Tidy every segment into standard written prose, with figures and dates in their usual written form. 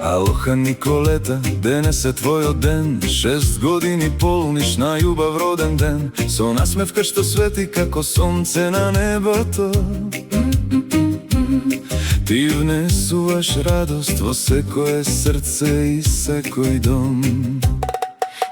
Алоха, Николета, денес е твојот ден. 6 години полниш на љубав роден ден. Со насмевка што свети како сонце на небото. Ти внесуваш радост во секое срце и секој дом.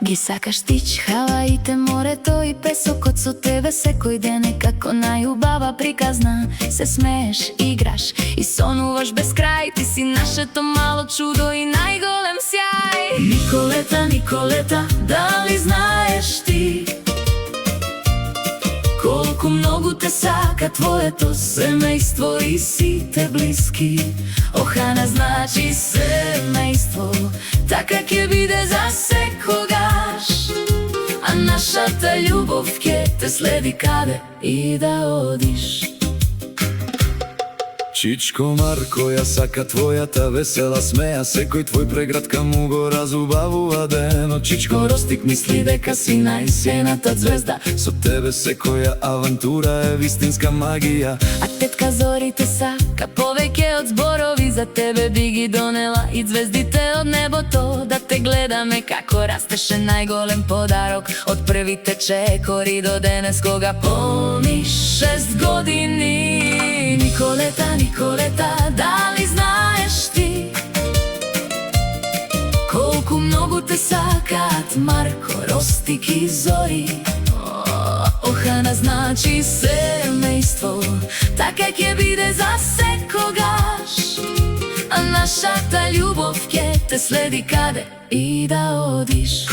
Ги сакаш ти чхалаите, морето и песокот со тебе секој ден е како најубава приказна. Се смееш, играш и сонуваш без крај. Ти си нашето мало чудо и најголем сјај. Николета, Николета, дали знаеш ти колку многу те сака твоето семејство и сите блиски. Охана значи семејство, така ќе биде за секогаш. А нашата љубов ќе те следи каде и да одиш. Чичко Марко, ја сака твојата весела смеја. Секој твој преградка му го разубавува денот. Чичко Ростик мисли дека си најсејната звезда. Со тебе секоја авантура е вистинска магија. А тетка Зори те сака повеќе од зборови. За тебе би ги донела и звездите од небото. Да те гледаме како растеше најголем подарок. Од првите чекори до денес кога помниш 6 години. Николета, Николета, дали знаеш ти колку многу те сакаат Марко, Ростик и Зори. Охана значи семејство, така ќе биде за секогаш. А нашата љубов ќе те следи каде и да одиш.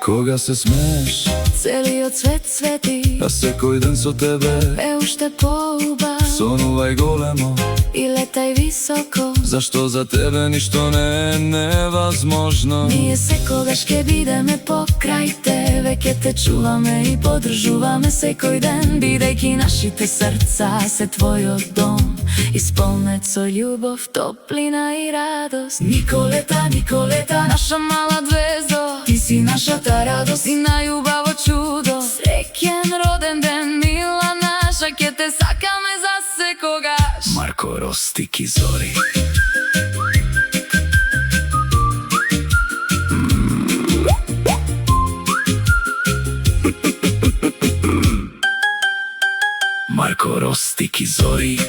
Кога се смееш, целиот свет свети, а секој ден со тебе е уште поубав. Сонувај големо и летај високо, зашто за тебе ништо не е невозможно. Ние секогаш ќе бидеме покрај тебе, ќе те чуваме и подржуваме секој ден, бидејќи нашите срца се твојот дом, исполнет со љубов, топлина и радост. Николета, Николета, наша мала звездо, ти си нашата радост и најубаво чудо. Среќен роден ден, мила наша, ќе те сакаме за секогаш. Марко, Ростик и Зори. Марко, Ростик и Зори.